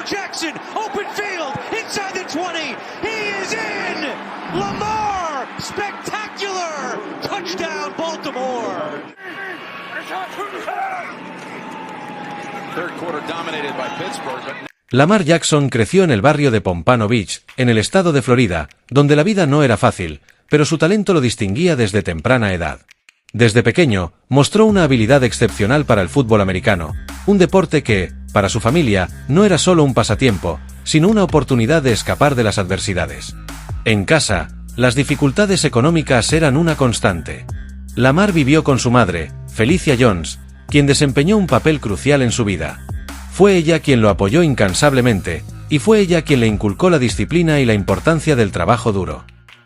Lamar Jackson, open field, inside the 20. He is in. Lamar, spectacular. Touchdown, Baltimore. Third quarter dominated by Pittsburgh. Lamar Jackson creció en el barrio de Pompano Beach, en el estado de Florida, donde la vida no era fácil, pero su talento lo distinguía desde temprana edad. Desde pequeño, mostró una habilidad excepcional para el fútbol americano, un deporte que, para su familia, no era solo un pasatiempo, sino una oportunidad de escapar de las adversidades. En casa, las dificultades económicas eran una constante. Lamar vivió con su madre, Felicia Jones, quien desempeñó un papel crucial en su vida. Fue ella quien lo apoyó incansablemente, y fue ella quien le inculcó la disciplina y la importancia del trabajo duro.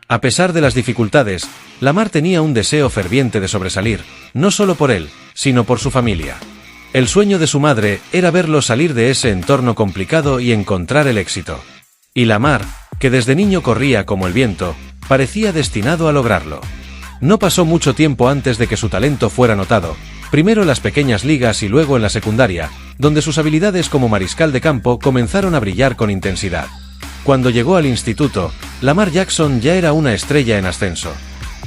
A pesar de las dificultades, Lamar tenía un deseo ferviente de sobresalir, no solo por él, sino por su familia. El sueño de su madre era verlo salir de ese entorno complicado y encontrar el éxito. Y Lamar, que desde niño corría como el viento, parecía destinado a lograrlo. No pasó mucho tiempo antes de que su talento fuera notado, primero en las pequeñas ligas y luego en la secundaria, donde sus habilidades como mariscal de campo comenzaron a brillar con intensidad. Cuando llegó al instituto, Lamar Jackson ya era una estrella en ascenso.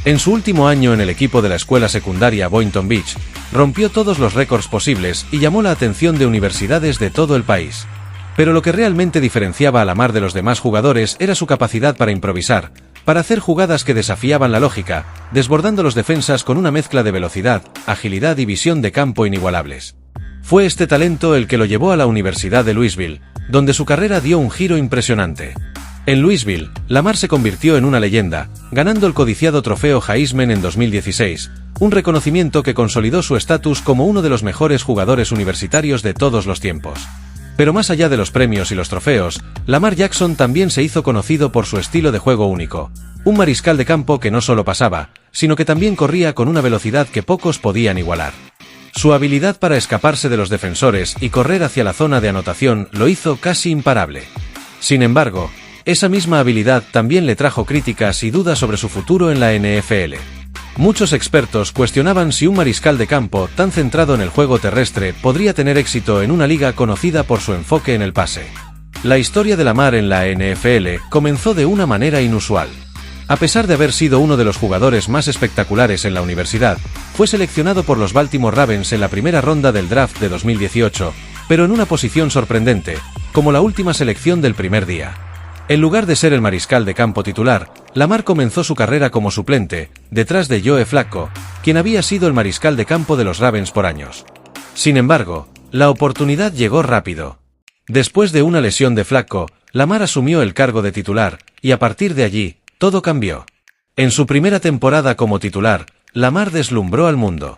En su último año en el equipo de la escuela secundaria Boynton Beach, rompió todos los récords posibles y llamó la atención de universidades de todo el país. Pero lo que realmente diferenciaba a Lamar de los demás jugadores era su capacidad para improvisar, para hacer jugadas que desafiaban la lógica, desbordando los defensas con una mezcla de velocidad, agilidad y visión de campo inigualables. Fue este talento el que lo llevó a la Universidad de Louisville, donde su carrera dio un giro impresionante. En Louisville, Lamar se convirtió en una leyenda, ganando el codiciado trofeo Heisman en 2016, un reconocimiento que consolidó su estatus como uno de los mejores jugadores universitarios de todos los tiempos. Pero más allá de los premios y los trofeos, Lamar Jackson también se hizo conocido por su estilo de juego único, un mariscal de campo que no solo pasaba, sino que también corría con una velocidad que pocos podían igualar. Su habilidad para escaparse de los defensores y correr hacia la zona de anotación lo hizo casi imparable. Sin embargo, esa misma habilidad también le trajo críticas y dudas sobre su futuro en la NFL. Muchos expertos cuestionaban si un mariscal de campo tan centrado en el juego terrestre podría tener éxito en una liga conocida por su enfoque en el pase. La historia de Lamar en la NFL comenzó de una manera inusual. A pesar de haber sido uno de los jugadores más espectaculares en la universidad, fue seleccionado por los Baltimore Ravens en la primera ronda del draft de 2018, pero en una posición sorprendente, como la última selección del primer día. En lugar de ser el mariscal de campo titular, Lamar comenzó su carrera como suplente, detrás de Joe Flacco, quien había sido el mariscal de campo de los Ravens por años. Sin embargo, la oportunidad llegó rápido. Después de una lesión de Flacco, Lamar asumió el cargo de titular, y a partir de allí, todo cambió. En su primera temporada como titular, Lamar deslumbró al mundo.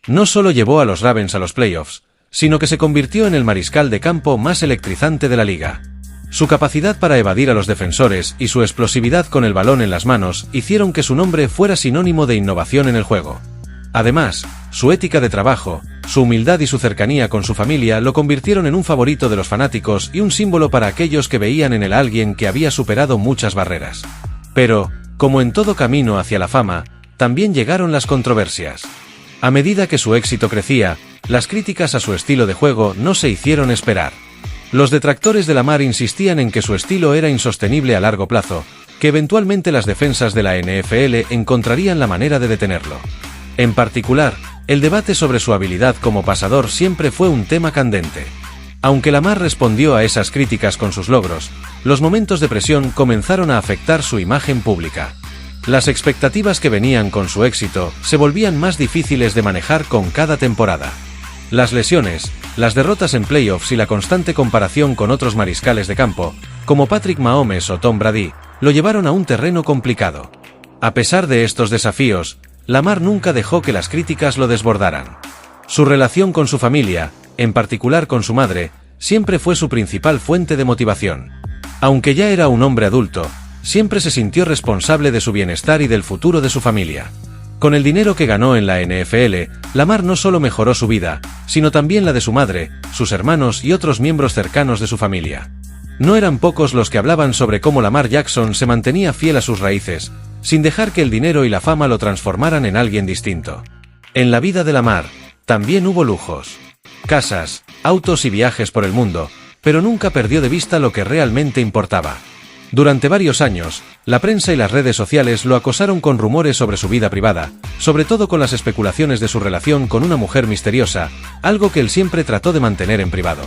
No solo llevó a los Ravens a los playoffs, sino que se convirtió en el mariscal de campo más electrizante de la liga. Su capacidad para evadir a los defensores y su explosividad con el balón en las manos hicieron que su nombre fuera sinónimo de innovación en el juego. Además, su ética de trabajo, su humildad y su cercanía con su familia lo convirtieron en un favorito de los fanáticos y un símbolo para aquellos que veían en él a alguien que había superado muchas barreras. Pero, como en todo camino hacia la fama, también llegaron las controversias. A medida que su éxito crecía, las críticas a su estilo de juego no se hicieron esperar. Los detractores de Lamar insistían en que su estilo era insostenible a largo plazo, que eventualmente las defensas de la NFL encontrarían la manera de detenerlo. En particular, el debate sobre su habilidad como pasador siempre fue un tema candente. Aunque Lamar respondió a esas críticas con sus logros, los momentos de presión comenzaron a afectar su imagen pública. Las expectativas que venían con su éxito se volvían más difíciles de manejar con cada temporada. Las lesiones, las derrotas en playoffs y la constante comparación con otros mariscales de campo, como Patrick Mahomes o Tom Brady, lo llevaron a un terreno complicado. A pesar de estos desafíos, Lamar nunca dejó que las críticas lo desbordaran. Su relación con su familia, en particular con su madre, siempre fue su principal fuente de motivación. Aunque ya era un hombre adulto, siempre se sintió responsable de su bienestar y del futuro de su familia. Con el dinero que ganó en la NFL, Lamar no solo mejoró su vida, sino también la de su madre, sus hermanos y otros miembros cercanos de su familia. No eran pocos los que hablaban sobre cómo Lamar Jackson se mantenía fiel a sus raíces, sin dejar que el dinero y la fama lo transformaran en alguien distinto. En la vida de Lamar, también hubo lujos. Casas, autos y viajes por el mundo, pero nunca perdió de vista lo que realmente importaba. Durante varios años, la prensa y las redes sociales lo acosaron con rumores sobre su vida privada, sobre todo con las especulaciones de su relación con una mujer misteriosa, algo que él siempre trató de mantener en privado.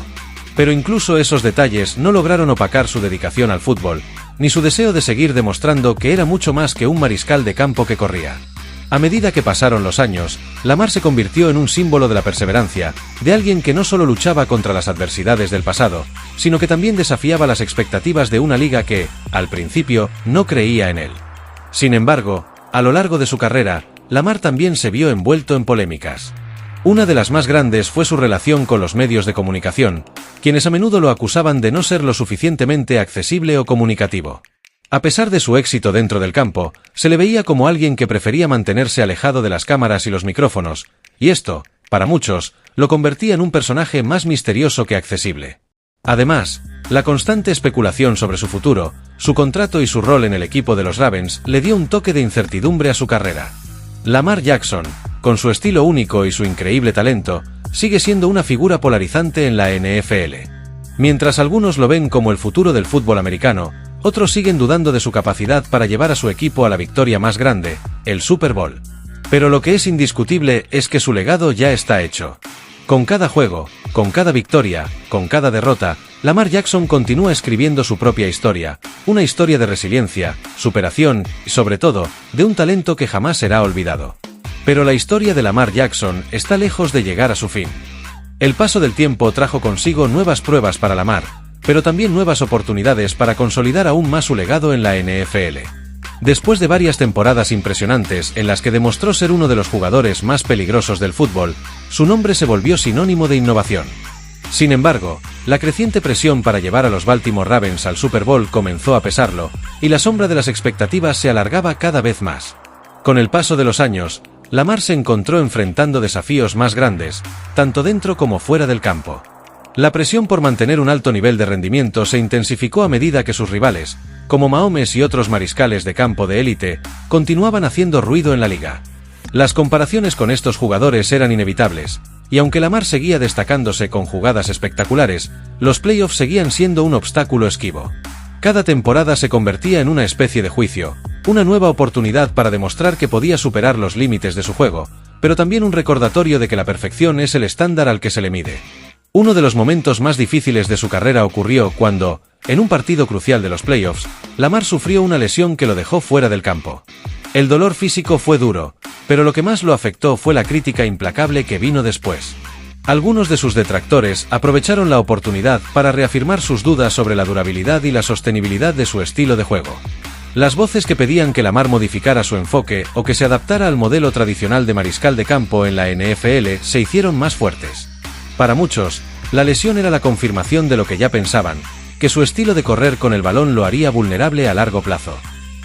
Pero incluso esos detalles no lograron opacar su dedicación al fútbol, ni su deseo de seguir demostrando que era mucho más que un mariscal de campo que corría. A medida que pasaron los años, Lamar se convirtió en un símbolo de la perseverancia, de alguien que no solo luchaba contra las adversidades del pasado, sino que también desafiaba las expectativas de una liga que, al principio, no creía en él. Sin embargo, a lo largo de su carrera, Lamar también se vio envuelto en polémicas. Una de las más grandes fue su relación con los medios de comunicación, quienes a menudo lo acusaban de no ser lo suficientemente accesible o comunicativo. A pesar de su éxito dentro del campo, se le veía como alguien que prefería mantenerse alejado de las cámaras y los micrófonos, y esto, para muchos, lo convertía en un personaje más misterioso que accesible. Además, la constante especulación sobre su futuro, su contrato y su rol en el equipo de los Ravens le dio un toque de incertidumbre a su carrera. Lamar Jackson, con su estilo único y su increíble talento, sigue siendo una figura polarizante en la NFL. Mientras algunos lo ven como el futuro del fútbol americano, otros siguen dudando de su capacidad para llevar a su equipo a la victoria más grande, el Super Bowl. Pero lo que es indiscutible es que su legado ya está hecho. Con cada juego, con cada victoria, con cada derrota, Lamar Jackson continúa escribiendo su propia historia, una historia de resiliencia, superación y, sobre todo, de un talento que jamás será olvidado. Pero la historia de Lamar Jackson está lejos de llegar a su fin. El paso del tiempo trajo consigo nuevas pruebas para Lamar, pero también nuevas oportunidades para consolidar aún más su legado en la NFL. Después de varias temporadas impresionantes en las que demostró ser uno de los jugadores más peligrosos del fútbol, su nombre se volvió sinónimo de innovación. Sin embargo, la creciente presión para llevar a los Baltimore Ravens al Super Bowl comenzó a pesarlo, y la sombra de las expectativas se alargaba cada vez más. Con el paso de los años, Lamar se encontró enfrentando desafíos más grandes, tanto dentro como fuera del campo. La presión por mantener un alto nivel de rendimiento se intensificó a medida que sus rivales, como Mahomes y otros mariscales de campo de élite, continuaban haciendo ruido en la liga. Las comparaciones con estos jugadores eran inevitables, y aunque Lamar seguía destacándose con jugadas espectaculares, los playoffs seguían siendo un obstáculo esquivo. Cada temporada se convertía en una especie de juicio, una nueva oportunidad para demostrar que podía superar los límites de su juego, pero también un recordatorio de que la perfección es el estándar al que se le mide. Uno de los momentos más difíciles de su carrera ocurrió cuando, en un partido crucial de los playoffs, Lamar sufrió una lesión que lo dejó fuera del campo. El dolor físico fue duro, pero lo que más lo afectó fue la crítica implacable que vino después. Algunos de sus detractores aprovecharon la oportunidad para reafirmar sus dudas sobre la durabilidad y la sostenibilidad de su estilo de juego. Las voces que pedían que Lamar modificara su enfoque o que se adaptara al modelo tradicional de mariscal de campo en la NFL se hicieron más fuertes. Para muchos, la lesión era la confirmación de lo que ya pensaban, que su estilo de correr con el balón lo haría vulnerable a largo plazo.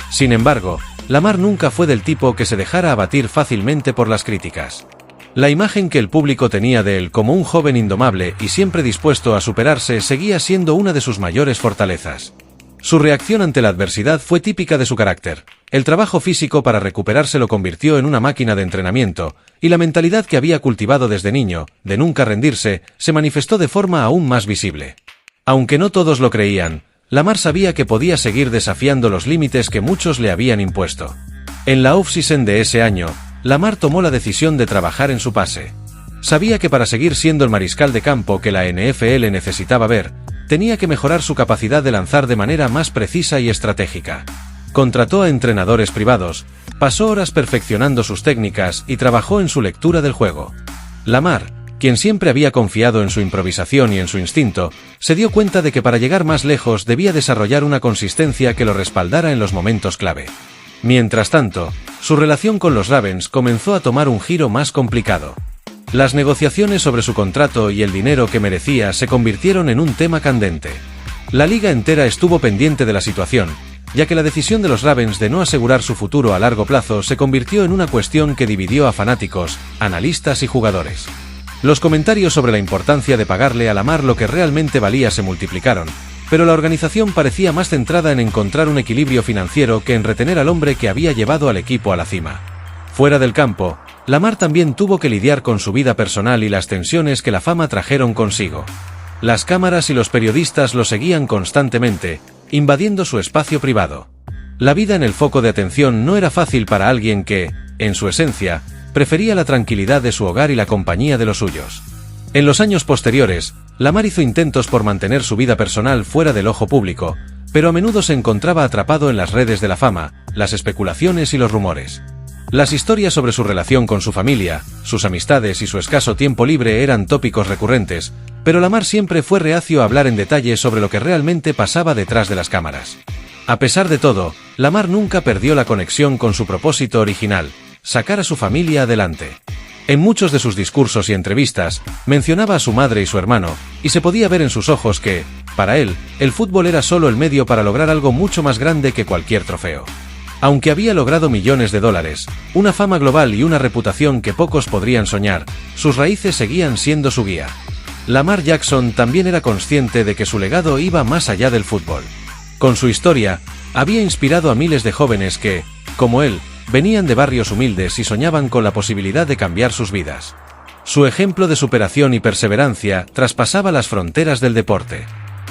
Sin embargo, Lamar nunca fue del tipo que se dejara abatir fácilmente por las críticas. La imagen que el público tenía de él como un joven indomable y siempre dispuesto a superarse seguía siendo una de sus mayores fortalezas. Su reacción ante la adversidad fue típica de su carácter. El trabajo físico para recuperarse lo convirtió en una máquina de entrenamiento, y la mentalidad que había cultivado desde niño, de nunca rendirse, se manifestó de forma aún más visible. Aunque no todos lo creían, Lamar sabía que podía seguir desafiando los límites que muchos le habían impuesto. En la off-season de ese año, Lamar tomó la decisión de trabajar en su pase. Sabía que para seguir siendo el mariscal de campo que la NFL necesitaba ver, tenía que mejorar su capacidad de lanzar de manera más precisa y estratégica. Contrató a entrenadores privados, pasó horas perfeccionando sus técnicas y trabajó en su lectura del juego. Lamar, quien siempre había confiado en su improvisación y en su instinto, se dio cuenta de que para llegar más lejos debía desarrollar una consistencia que lo respaldara en los momentos clave. Mientras tanto, su relación con los Ravens comenzó a tomar un giro más complicado. Las negociaciones sobre su contrato y el dinero que merecía se convirtieron en un tema candente. La liga entera estuvo pendiente de la situación, ya que la decisión de los Ravens de no asegurar su futuro a largo plazo se convirtió en una cuestión que dividió a fanáticos, analistas y jugadores. Los comentarios sobre la importancia de pagarle a Lamar lo que realmente valía se multiplicaron, pero la organización parecía más centrada en encontrar un equilibrio financiero que en retener al hombre que había llevado al equipo a la cima. Fuera del campo, Lamar también tuvo que lidiar con su vida personal y las tensiones que la fama trajeron consigo. Las cámaras y los periodistas lo seguían constantemente, invadiendo su espacio privado. La vida en el foco de atención no era fácil para alguien que, en su esencia, prefería la tranquilidad de su hogar y la compañía de los suyos. En los años posteriores, Lamar hizo intentos por mantener su vida personal fuera del ojo público, pero a menudo se encontraba atrapado en las redes de la fama, las especulaciones y los rumores. Las historias sobre su relación con su familia, sus amistades y su escaso tiempo libre eran tópicos recurrentes, pero Lamar siempre fue reacio a hablar en detalle sobre lo que realmente pasaba detrás de las cámaras. A pesar de todo, Lamar nunca perdió la conexión con su propósito original: sacar a su familia adelante. En muchos de sus discursos y entrevistas, mencionaba a su madre y su hermano, y se podía ver en sus ojos que, para él, el fútbol era solo el medio para lograr algo mucho más grande que cualquier trofeo. Aunque había logrado millones de dólares, una fama global y una reputación que pocos podrían soñar, sus raíces seguían siendo su guía. Lamar Jackson también era consciente de que su legado iba más allá del fútbol. Con su historia, había inspirado a miles de jóvenes que, como él, venían de barrios humildes y soñaban con la posibilidad de cambiar sus vidas. Su ejemplo de superación y perseverancia traspasaba las fronteras del deporte.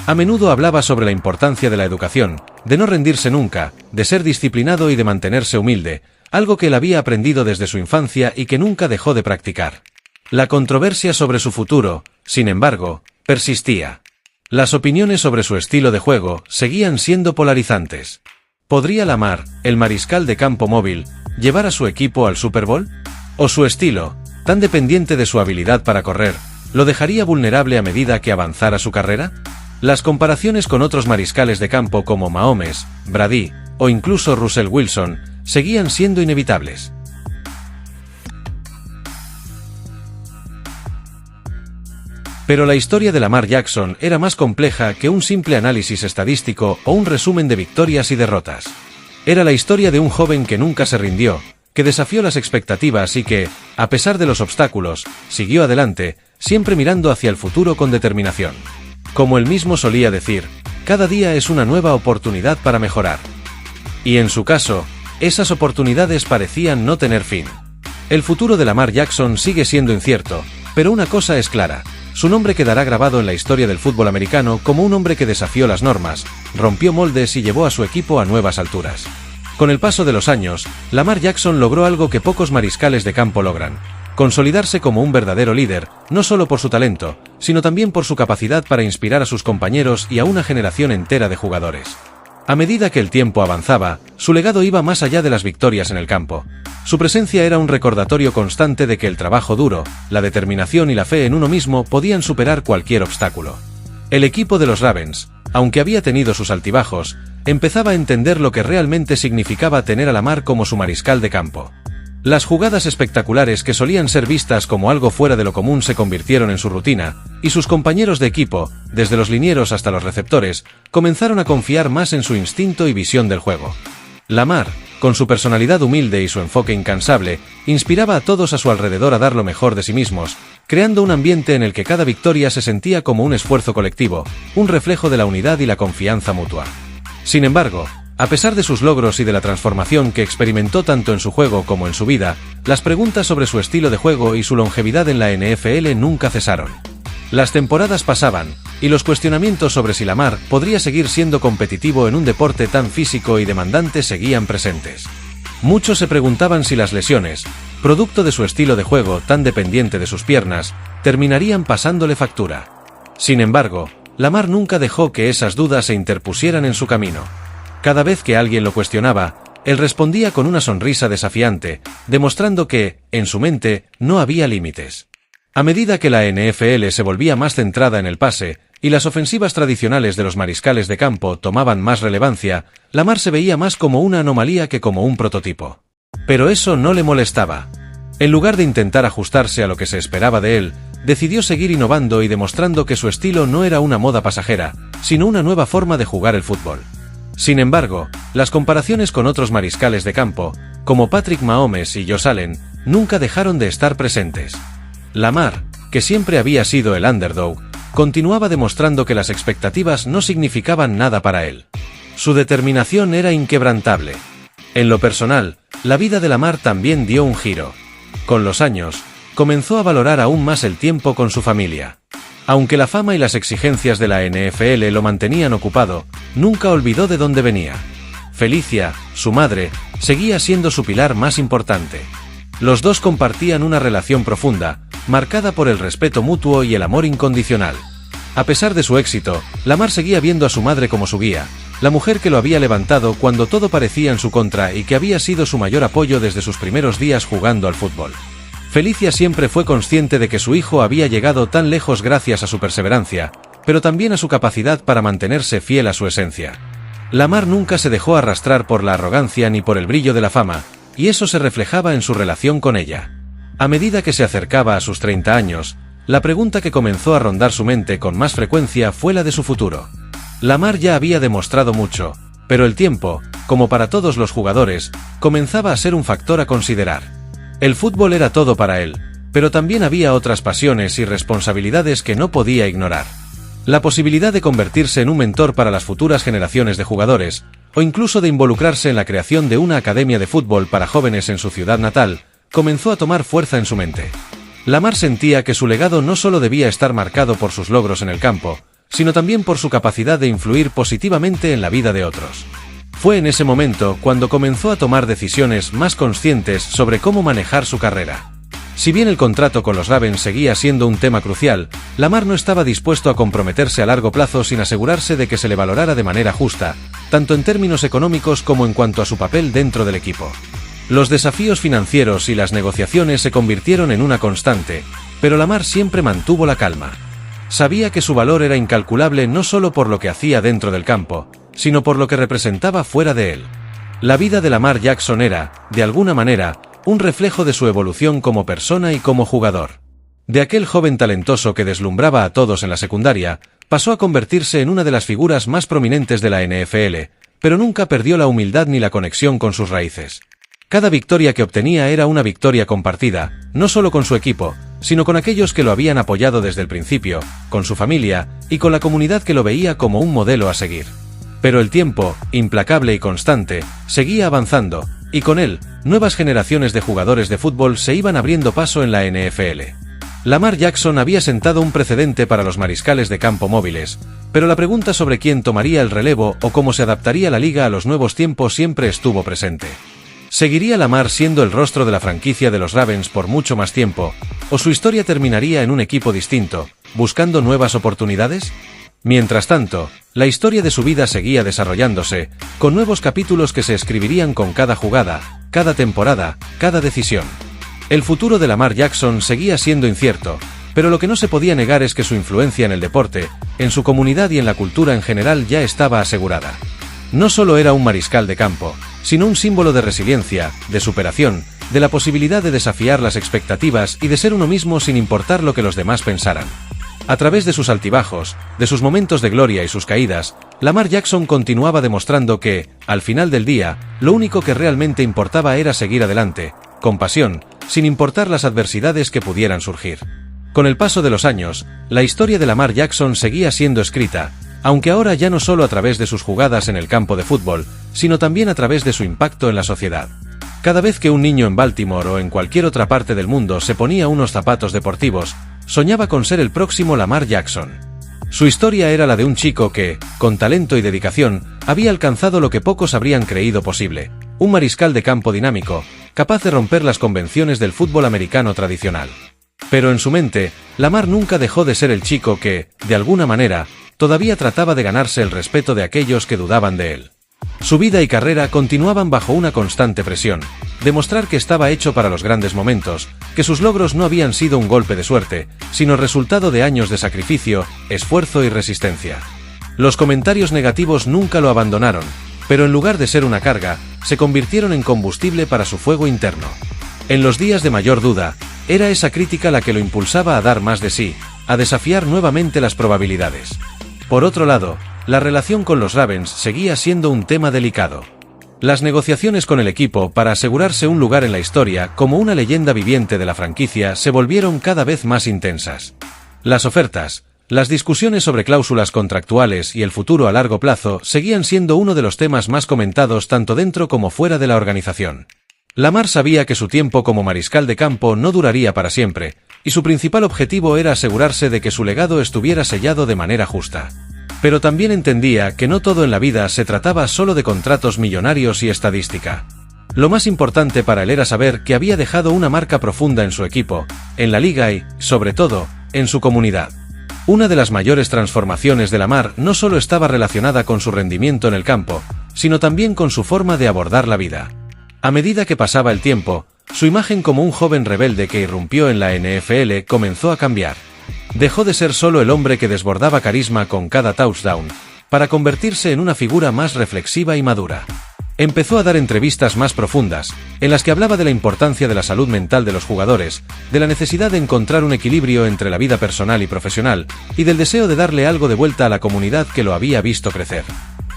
A menudo hablaba sobre la importancia de la educación, de no rendirse nunca, de ser disciplinado y de mantenerse humilde, algo que él había aprendido desde su infancia y que nunca dejó de practicar. La controversia sobre su futuro, sin embargo, persistía. Las opiniones sobre su estilo de juego seguían siendo polarizantes. ¿Podría Lamar, el mariscal de campo móvil, llevar a su equipo al Super Bowl? ¿O su estilo, tan dependiente de su habilidad para correr, lo dejaría vulnerable a medida que avanzara su carrera? Las comparaciones con otros mariscales de campo como Mahomes, Brady o incluso Russell Wilson seguían siendo inevitables. Pero la historia de Lamar Jackson era más compleja que un simple análisis estadístico o un resumen de victorias y derrotas. Era la historia de un joven que nunca se rindió, que desafió las expectativas y que, a pesar de los obstáculos, siguió adelante, siempre mirando hacia el futuro con determinación. Como él mismo solía decir, cada día es una nueva oportunidad para mejorar. Y en su caso, esas oportunidades parecían no tener fin. El futuro de Lamar Jackson sigue siendo incierto, pero una cosa es clara: su nombre quedará grabado en la historia del fútbol americano como un hombre que desafió las normas, rompió moldes y llevó a su equipo a nuevas alturas. Con el paso de los años, Lamar Jackson logró algo que pocos mariscales de campo logran: consolidarse como un verdadero líder, no solo por su talento, sino también por su capacidad para inspirar a sus compañeros y a una generación entera de jugadores. A medida que el tiempo avanzaba, su legado iba más allá de las victorias en el campo. Su presencia era un recordatorio constante de que el trabajo duro, la determinación y la fe en uno mismo podían superar cualquier obstáculo. El equipo de los Ravens, aunque había tenido sus altibajos, empezaba a entender lo que realmente significaba tener a Lamar como su mariscal de campo. Las jugadas espectaculares que solían ser vistas como algo fuera de lo común se convirtieron en su rutina, y sus compañeros de equipo, desde los linieros hasta los receptores, comenzaron a confiar más en su instinto y visión del juego. Lamar, con su personalidad humilde y su enfoque incansable, inspiraba a todos a su alrededor a dar lo mejor de sí mismos, creando un ambiente en el que cada victoria se sentía como un esfuerzo colectivo, un reflejo de la unidad y la confianza mutua. Sin embargo, a pesar de sus logros y de la transformación que experimentó tanto en su juego como en su vida, las preguntas sobre su estilo de juego y su longevidad en la NFL nunca cesaron. Las temporadas pasaban, y los cuestionamientos sobre si Lamar podría seguir siendo competitivo en un deporte tan físico y demandante seguían presentes. Muchos se preguntaban si las lesiones, producto de su estilo de juego tan dependiente de sus piernas, terminarían pasándole factura. Sin embargo, Lamar nunca dejó que esas dudas se interpusieran en su camino. Cada vez que alguien lo cuestionaba, él respondía con una sonrisa desafiante, demostrando que, en su mente, no había límites. A medida que la NFL se volvía más centrada en el pase, y las ofensivas tradicionales de los mariscales de campo tomaban más relevancia, Lamar se veía más como una anomalía que como un prototipo. Pero eso no le molestaba. En lugar de intentar ajustarse a lo que se esperaba de él, decidió seguir innovando y demostrando que su estilo no era una moda pasajera, sino una nueva forma de jugar el fútbol. Sin embargo, las comparaciones con otros mariscales de campo, como Patrick Mahomes y Josh Allen, nunca dejaron de estar presentes. Lamar, que siempre había sido el underdog, continuaba demostrando que las expectativas no significaban nada para él. Su determinación era inquebrantable. En lo personal, la vida de Lamar también dio un giro. Con los años, comenzó a valorar aún más el tiempo con su familia. Aunque la fama y las exigencias de la NFL lo mantenían ocupado, nunca olvidó de dónde venía. Felicia, su madre, seguía siendo su pilar más importante. Los dos compartían una relación profunda, marcada por el respeto mutuo y el amor incondicional. A pesar de su éxito, Lamar seguía viendo a su madre como su guía, la mujer que lo había levantado cuando todo parecía en su contra y que había sido su mayor apoyo desde sus primeros días jugando al fútbol. Felicia siempre fue consciente de que su hijo había llegado tan lejos gracias a su perseverancia, pero también a su capacidad para mantenerse fiel a su esencia. Lamar nunca se dejó arrastrar por la arrogancia ni por el brillo de la fama, y eso se reflejaba en su relación con ella. A medida que se acercaba a sus 30 años, la pregunta que comenzó a rondar su mente con más frecuencia fue la de su futuro. Lamar ya había demostrado mucho, pero el tiempo, como para todos los jugadores, comenzaba a ser un factor a considerar. El fútbol era todo para él, pero también había otras pasiones y responsabilidades que no podía ignorar. La posibilidad de convertirse en un mentor para las futuras generaciones de jugadores, o incluso de involucrarse en la creación de una academia de fútbol para jóvenes en su ciudad natal, comenzó a tomar fuerza en su mente. Lamar sentía que su legado no solo debía estar marcado por sus logros en el campo, sino también por su capacidad de influir positivamente en la vida de otros. Fue en ese momento cuando comenzó a tomar decisiones más conscientes sobre cómo manejar su carrera. Si bien el contrato con los Ravens seguía siendo un tema crucial, Lamar no estaba dispuesto a comprometerse a largo plazo sin asegurarse de que se le valorara de manera justa, tanto en términos económicos como en cuanto a su papel dentro del equipo. Los desafíos financieros y las negociaciones se convirtieron en una constante, pero Lamar siempre mantuvo la calma. Sabía que su valor era incalculable no solo por lo que hacía dentro del campo, sino por lo que representaba fuera de él. La vida de Lamar Jackson era, de alguna manera, un reflejo de su evolución como persona y como jugador. De aquel joven talentoso que deslumbraba a todos en la secundaria, pasó a convertirse en una de las figuras más prominentes de la NFL, pero nunca perdió la humildad ni la conexión con sus raíces. Cada victoria que obtenía era una victoria compartida, no solo con su equipo, sino con aquellos que lo habían apoyado desde el principio, con su familia y con la comunidad que lo veía como un modelo a seguir. Pero el tiempo, implacable y constante, seguía avanzando, y con él, nuevas generaciones de jugadores de fútbol se iban abriendo paso en la NFL. Lamar Jackson había sentado un precedente para los mariscales de campo móviles, pero la pregunta sobre quién tomaría el relevo o cómo se adaptaría la liga a los nuevos tiempos siempre estuvo presente. ¿Seguiría Lamar siendo el rostro de la franquicia de los Ravens por mucho más tiempo, o su historia terminaría en un equipo distinto, buscando nuevas oportunidades? Mientras tanto, la historia de su vida seguía desarrollándose, con nuevos capítulos que se escribirían con cada jugada, cada temporada, cada decisión. El futuro de Lamar Jackson seguía siendo incierto, pero lo que no se podía negar es que su influencia en el deporte, en su comunidad y en la cultura en general ya estaba asegurada. No solo era un mariscal de campo, sino un símbolo de resiliencia, de superación, de la posibilidad de desafiar las expectativas y de ser uno mismo sin importar lo que los demás pensaran. A través de sus altibajos, de sus momentos de gloria y sus caídas, Lamar Jackson continuaba demostrando que, al final del día, lo único que realmente importaba era seguir adelante, con pasión, sin importar las adversidades que pudieran surgir. Con el paso de los años, la historia de Lamar Jackson seguía siendo escrita, aunque ahora ya no solo a través de sus jugadas en el campo de fútbol, sino también a través de su impacto en la sociedad. Cada vez que un niño en Baltimore o en cualquier otra parte del mundo se ponía unos zapatos deportivos, soñaba con ser el próximo Lamar Jackson. Su historia era la de un chico que, con talento y dedicación, había alcanzado lo que pocos habrían creído posible: un mariscal de campo dinámico, capaz de romper las convenciones del fútbol americano tradicional. Pero en su mente, Lamar nunca dejó de ser el chico que, de alguna manera, todavía trataba de ganarse el respeto de aquellos que dudaban de él. Su vida y carrera continuaban bajo una constante presión: demostrar que estaba hecho para los grandes momentos, que sus logros no habían sido un golpe de suerte, sino resultado de años de sacrificio, esfuerzo y resistencia. Los comentarios negativos nunca lo abandonaron, pero en lugar de ser una carga, se convirtieron en combustible para su fuego interno. En los días de mayor duda, era esa crítica la que lo impulsaba a dar más de sí, a desafiar nuevamente las probabilidades. Por otro lado, la relación con los Ravens seguía siendo un tema delicado. Las negociaciones con el equipo para asegurarse un lugar en la historia como una leyenda viviente de la franquicia se volvieron cada vez más intensas. Las ofertas, las discusiones sobre cláusulas contractuales y el futuro a largo plazo seguían siendo uno de los temas más comentados tanto dentro como fuera de la organización. Lamar sabía que su tiempo como mariscal de campo no duraría para siempre, y su principal objetivo era asegurarse de que su legado estuviera sellado de manera justa. Pero también entendía que no todo en la vida se trataba solo de contratos millonarios y estadística. Lo más importante para él era saber que había dejado una marca profunda en su equipo, en la liga y, sobre todo, en su comunidad. Una de las mayores transformaciones de Lamar no solo estaba relacionada con su rendimiento en el campo, sino también con su forma de abordar la vida. A medida que pasaba el tiempo, su imagen como un joven rebelde que irrumpió en la NFL comenzó a cambiar. Dejó de ser solo el hombre que desbordaba carisma con cada touchdown, para convertirse en una figura más reflexiva y madura. Empezó a dar entrevistas más profundas, en las que hablaba de la importancia de la salud mental de los jugadores, de la necesidad de encontrar un equilibrio entre la vida personal y profesional, y del deseo de darle algo de vuelta a la comunidad que lo había visto crecer.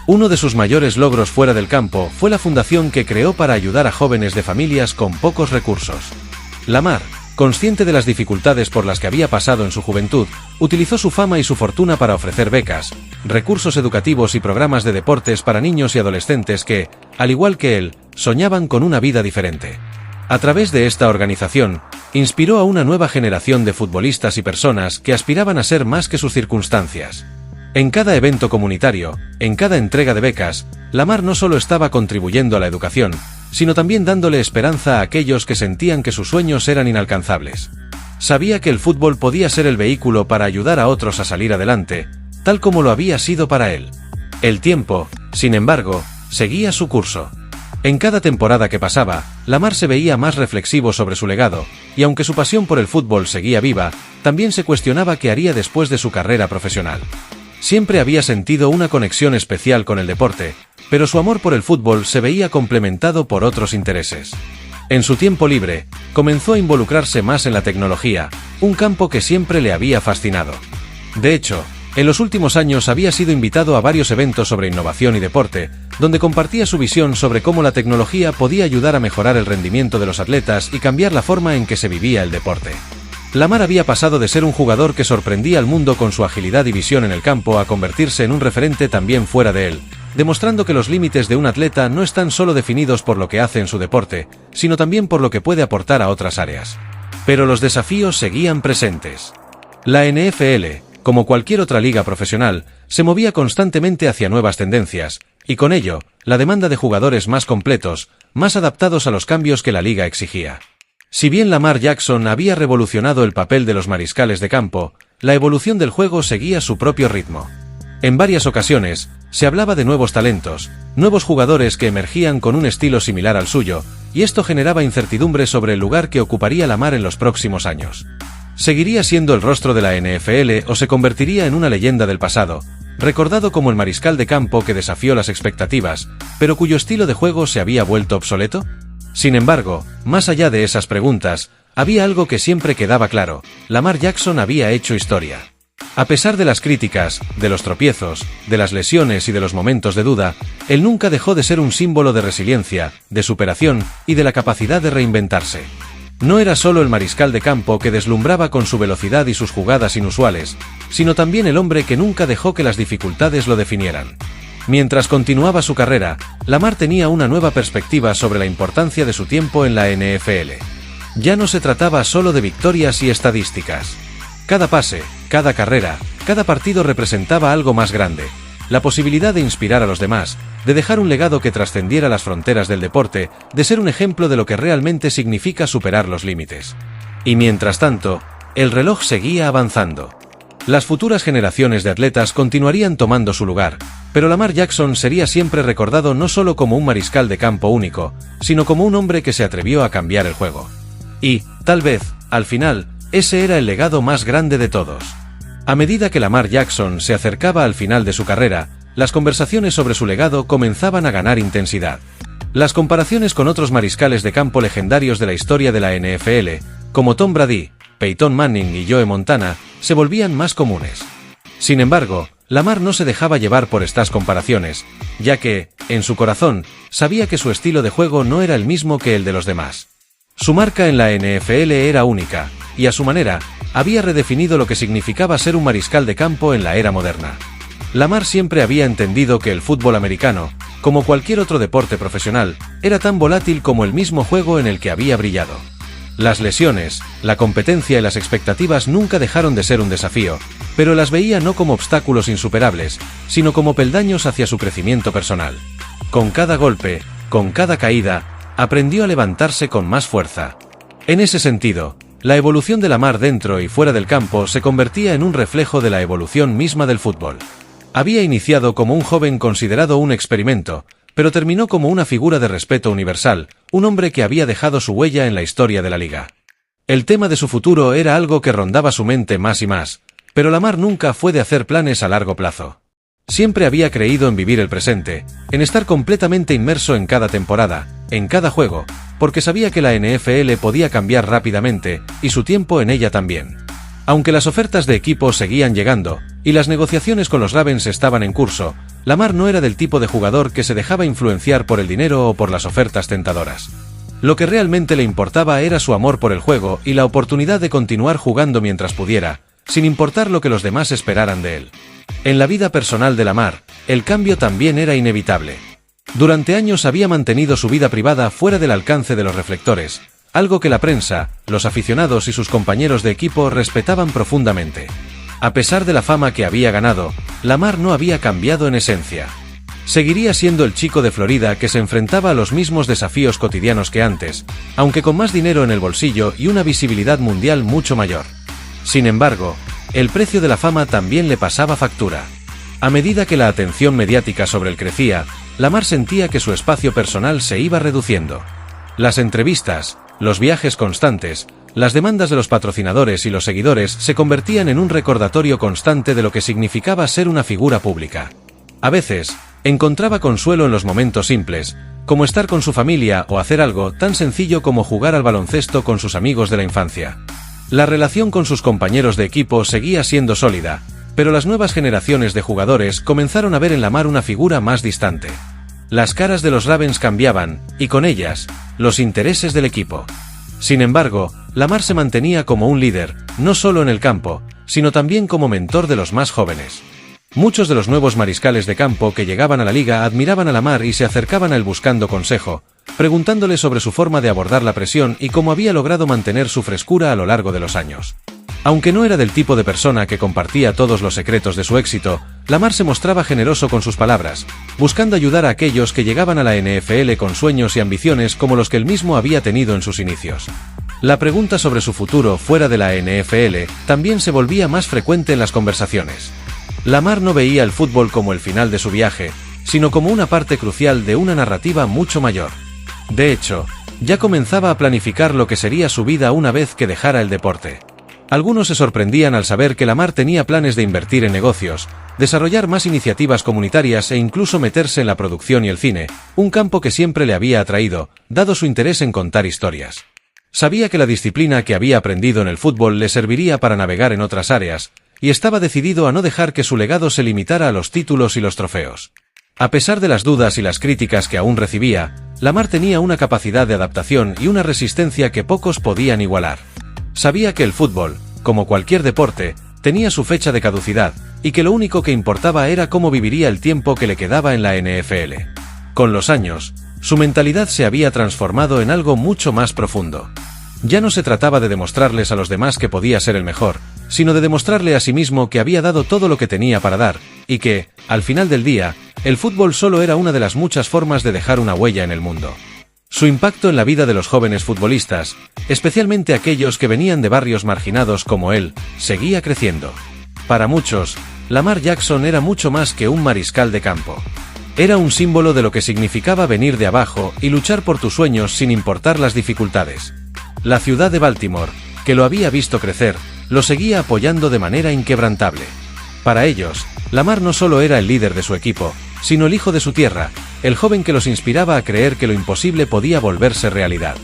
Uno de sus mayores logros fuera del campo fue la fundación que creó para ayudar a jóvenes de familias con pocos recursos. Lamar, consciente de las dificultades por las que había pasado en su juventud, utilizó su fama y su fortuna para ofrecer becas, recursos educativos y programas de deportes para niños y adolescentes que, al igual que él, soñaban con una vida diferente. A través de esta organización, inspiró a una nueva generación de futbolistas y personas que aspiraban a ser más que sus circunstancias. En cada evento comunitario, en cada entrega de becas, Lamar no solo estaba contribuyendo a la educación, sino también dándole esperanza a aquellos que sentían que sus sueños eran inalcanzables. Sabía que el fútbol podía ser el vehículo para ayudar a otros a salir adelante, tal como lo había sido para él. El tiempo, sin embargo, seguía su curso. En cada temporada que pasaba, Lamar se veía más reflexivo sobre su legado, y aunque su pasión por el fútbol seguía viva, también se cuestionaba qué haría después de su carrera profesional. Siempre había sentido una conexión especial con el deporte, pero su amor por el fútbol se veía complementado por otros intereses. En su tiempo libre, comenzó a involucrarse más en la tecnología, un campo que siempre le había fascinado. De hecho, en los últimos años había sido invitado a varios eventos sobre innovación y deporte, donde compartía su visión sobre cómo la tecnología podía ayudar a mejorar el rendimiento de los atletas y cambiar la forma en que se vivía el deporte. Lamar había pasado de ser un jugador que sorprendía al mundo con su agilidad y visión en el campo a convertirse en un referente también fuera de él, demostrando que los límites de un atleta no están solo definidos por lo que hace en su deporte, sino también por lo que puede aportar a otras áreas. Pero los desafíos seguían presentes. La NFL, como cualquier otra liga profesional, se movía constantemente hacia nuevas tendencias, y con ello, la demanda de jugadores más completos, más adaptados a los cambios que la liga exigía. Si bien Lamar Jackson había revolucionado el papel de los mariscales de campo, la evolución del juego seguía su propio ritmo. En varias ocasiones, se hablaba de nuevos talentos, nuevos jugadores que emergían con un estilo similar al suyo, y esto generaba incertidumbre sobre el lugar que ocuparía Lamar en los próximos años. ¿Seguiría siendo el rostro de la NFL o se convertiría en una leyenda del pasado, recordado como el mariscal de campo que desafió las expectativas, pero cuyo estilo de juego se había vuelto obsoleto? Sin embargo, más allá de esas preguntas, había algo que siempre quedaba claro: Lamar Jackson había hecho historia. A pesar de las críticas, de los tropiezos, de las lesiones y de los momentos de duda, él nunca dejó de ser un símbolo de resiliencia, de superación y de la capacidad de reinventarse. No era solo el mariscal de campo que deslumbraba con su velocidad y sus jugadas inusuales, sino también el hombre que nunca dejó que las dificultades lo definieran. Mientras continuaba su carrera, Lamar tenía una nueva perspectiva sobre la importancia de su tiempo en la NFL. Ya no se trataba solo de victorias y estadísticas. Cada pase, cada carrera, cada partido representaba algo más grande: la posibilidad de inspirar a los demás, de dejar un legado que trascendiera las fronteras del deporte, de ser un ejemplo de lo que realmente significa superar los límites. Y mientras tanto, el reloj seguía avanzando. Las futuras generaciones de atletas continuarían tomando su lugar, pero Lamar Jackson sería siempre recordado no solo como un mariscal de campo único, sino como un hombre que se atrevió a cambiar el juego. Y, tal vez, al final, ese era el legado más grande de todos. A medida que Lamar Jackson se acercaba al final de su carrera, las conversaciones sobre su legado comenzaban a ganar intensidad. Las comparaciones con otros mariscales de campo legendarios de la historia de la NFL, como Tom Brady, Peyton Manning y Joe Montana, se volvían más comunes. Sin embargo, Lamar no se dejaba llevar por estas comparaciones, ya que, en su corazón, sabía que su estilo de juego no era el mismo que el de los demás. Su marca en la NFL era única, y a su manera, había redefinido lo que significaba ser un mariscal de campo en la era moderna. Lamar siempre había entendido que el fútbol americano, como cualquier otro deporte profesional, era tan volátil como el mismo juego en el que había brillado. Las lesiones, la competencia y las expectativas nunca dejaron de ser un desafío, pero las veía no como obstáculos insuperables, sino como peldaños hacia su crecimiento personal. Con cada golpe, con cada caída, aprendió a levantarse con más fuerza. En ese sentido, la evolución de Lamar dentro y fuera del campo se convertía en un reflejo de la evolución misma del fútbol. Había iniciado como un joven considerado un experimento, pero terminó como una figura de respeto universal, un hombre que había dejado su huella en la historia de la liga. El tema de su futuro era algo que rondaba su mente más y más, pero Lamar nunca fue de hacer planes a largo plazo. Siempre había creído en vivir el presente, en estar completamente inmerso en cada temporada, en cada juego, porque sabía que la NFL podía cambiar rápidamente, y su tiempo en ella también. Aunque las ofertas de equipo seguían llegando, y las negociaciones con los Ravens estaban en curso, Lamar no era del tipo de jugador que se dejaba influenciar por el dinero o por las ofertas tentadoras. Lo que realmente le importaba era su amor por el juego y la oportunidad de continuar jugando mientras pudiera, sin importar lo que los demás esperaran de él. En la vida personal de Lamar, el cambio también era inevitable. Durante años había mantenido su vida privada fuera del alcance de los reflectores, algo que la prensa, los aficionados y sus compañeros de equipo respetaban profundamente. A pesar de la fama que había ganado, Lamar no había cambiado en esencia. Seguiría siendo el chico de Florida que se enfrentaba a los mismos desafíos cotidianos que antes, aunque con más dinero en el bolsillo y una visibilidad mundial mucho mayor. Sin embargo, el precio de la fama también le pasaba factura. A medida que la atención mediática sobre él crecía, Lamar sentía que su espacio personal se iba reduciendo. Las entrevistas, los viajes constantes, las demandas de los patrocinadores y los seguidores se convertían en un recordatorio constante de lo que significaba ser una figura pública. A veces, encontraba consuelo en los momentos simples, como estar con su familia o hacer algo tan sencillo como jugar al baloncesto con sus amigos de la infancia. La relación con sus compañeros de equipo seguía siendo sólida, pero las nuevas generaciones de jugadores comenzaron a ver en Lamar una figura más distante. Las caras de los Ravens cambiaban, y con ellas, los intereses del equipo. Sin embargo, Lamar se mantenía como un líder, no solo en el campo, sino también como mentor de los más jóvenes. Muchos de los nuevos mariscales de campo que llegaban a la liga admiraban a Lamar y se acercaban a él buscando consejo, preguntándole sobre su forma de abordar la presión y cómo había logrado mantener su frescura a lo largo de los años. Aunque no era del tipo de persona que compartía todos los secretos de su éxito, Lamar se mostraba generoso con sus palabras, buscando ayudar a aquellos que llegaban a la NFL con sueños y ambiciones como los que él mismo había tenido en sus inicios. La pregunta sobre su futuro fuera de la NFL también se volvía más frecuente en las conversaciones. Lamar no veía el fútbol como el final de su viaje, sino como una parte crucial de una narrativa mucho mayor. De hecho, ya comenzaba a planificar lo que sería su vida una vez que dejara el deporte. Algunos se sorprendían al saber que Lamar tenía planes de invertir en negocios, desarrollar más iniciativas comunitarias e incluso meterse en la producción y el cine, un campo que siempre le había atraído, dado su interés en contar historias. Sabía que la disciplina que había aprendido en el fútbol le serviría para navegar en otras áreas, y estaba decidido a no dejar que su legado se limitara a los títulos y los trofeos. A pesar de las dudas y las críticas que aún recibía, Lamar tenía una capacidad de adaptación y una resistencia que pocos podían igualar. Sabía que el fútbol, como cualquier deporte, tenía su fecha de caducidad, y que lo único que importaba era cómo viviría el tiempo que le quedaba en la NFL. Con los años, su mentalidad se había transformado en algo mucho más profundo. Ya no se trataba de demostrarles a los demás que podía ser el mejor, sino de demostrarle a sí mismo que había dado todo lo que tenía para dar, y que, al final del día, el fútbol solo era una de las muchas formas de dejar una huella en el mundo. Su impacto en la vida de los jóvenes futbolistas, especialmente aquellos que venían de barrios marginados como él, seguía creciendo. Para muchos, Lamar Jackson era mucho más que un mariscal de campo. Era un símbolo de lo que significaba venir de abajo y luchar por tus sueños sin importar las dificultades. La ciudad de Baltimore, que lo había visto crecer, lo seguía apoyando de manera inquebrantable. Para ellos, Lamar no solo era el líder de su equipo, sino el hijo de su tierra, el joven que los inspiraba a creer que lo imposible podía volverse realidad.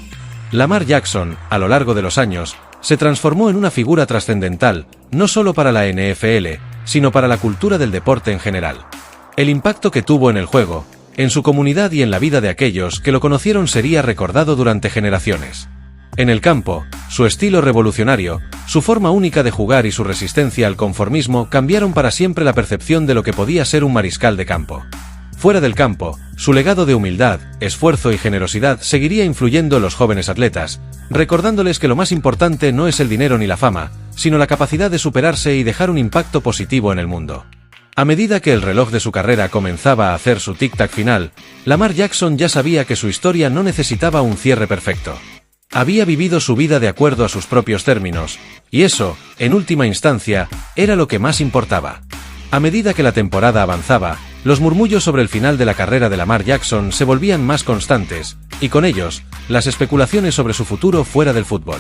Lamar Jackson, a lo largo de los años, se transformó en una figura trascendental, no solo para la NFL, sino para la cultura del deporte en general. El impacto que tuvo en el juego, en su comunidad y en la vida de aquellos que lo conocieron sería recordado durante generaciones. En el campo, su estilo revolucionario, su forma única de jugar y su resistencia al conformismo cambiaron para siempre la percepción de lo que podía ser un mariscal de campo. Fuera del campo, su legado de humildad, esfuerzo y generosidad seguiría influyendo en los jóvenes atletas, recordándoles que lo más importante no es el dinero ni la fama, sino la capacidad de superarse y dejar un impacto positivo en el mundo. A medida que el reloj de su carrera comenzaba a hacer su tic-tac final, Lamar Jackson ya sabía que su historia no necesitaba un cierre perfecto. Había vivido su vida de acuerdo a sus propios términos, y eso, en última instancia, era lo que más importaba. A medida que la temporada avanzaba, los murmullos sobre el final de la carrera de Lamar Jackson se volvían más constantes, y con ellos, las especulaciones sobre su futuro fuera del fútbol.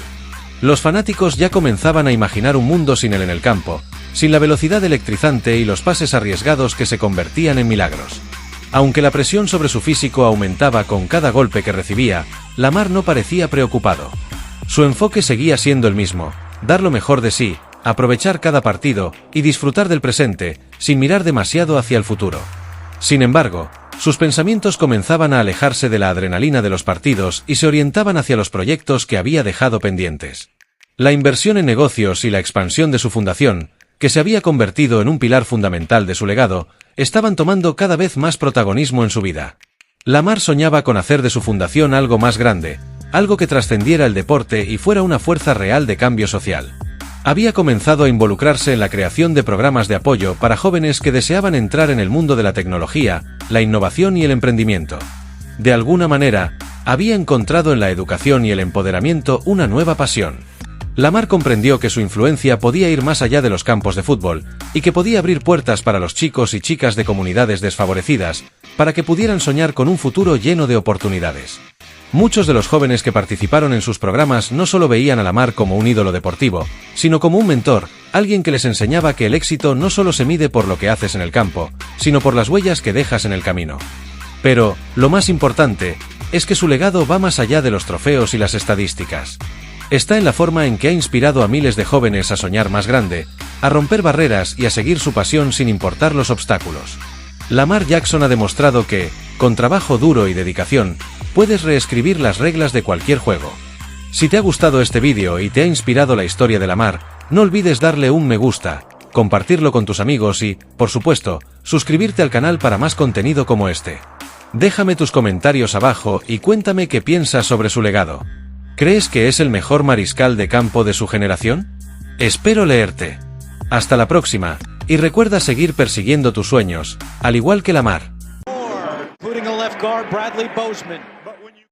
Los fanáticos ya comenzaban a imaginar un mundo sin él en el campo, sin la velocidad electrizante y los pases arriesgados que se convertían en milagros. Aunque la presión sobre su físico aumentaba con cada golpe que recibía, Lamar no parecía preocupado. Su enfoque seguía siendo el mismo: dar lo mejor de sí, aprovechar cada partido y disfrutar del presente, sin mirar demasiado hacia el futuro. Sin embargo, sus pensamientos comenzaban a alejarse de la adrenalina de los partidos y se orientaban hacia los proyectos que había dejado pendientes. La inversión en negocios y la expansión de su fundación, que se había convertido en un pilar fundamental de su legado, estaban tomando cada vez más protagonismo en su vida. Lamar soñaba con hacer de su fundación algo más grande, algo que trascendiera el deporte y fuera una fuerza real de cambio social. Había comenzado a involucrarse en la creación de programas de apoyo para jóvenes que deseaban entrar en el mundo de la tecnología, la innovación y el emprendimiento. De alguna manera, había encontrado en la educación y el empoderamiento una nueva pasión. Lamar comprendió que su influencia podía ir más allá de los campos de fútbol, y que podía abrir puertas para los chicos y chicas de comunidades desfavorecidas, para que pudieran soñar con un futuro lleno de oportunidades. Muchos de los jóvenes que participaron en sus programas no solo veían a Lamar como un ídolo deportivo, sino como un mentor, alguien que les enseñaba que el éxito no solo se mide por lo que haces en el campo, sino por las huellas que dejas en el camino. Pero, lo más importante, es que su legado va más allá de los trofeos y las estadísticas. Está en la forma en que ha inspirado a miles de jóvenes a soñar más grande, a romper barreras y a seguir su pasión sin importar los obstáculos. Lamar Jackson ha demostrado que, con trabajo duro y dedicación, puedes reescribir las reglas de cualquier juego. Si te ha gustado este vídeo y te ha inspirado la historia de Lamar, no olvides darle un me gusta, compartirlo con tus amigos y, por supuesto, suscribirte al canal para más contenido como este. Déjame tus comentarios abajo y cuéntame qué piensas sobre su legado. ¿Crees que es el mejor mariscal de campo de su generación? Espero leerte. Hasta la próxima, y recuerda seguir persiguiendo tus sueños, al igual que Lamar. Including a left guard, Bradley Bozeman.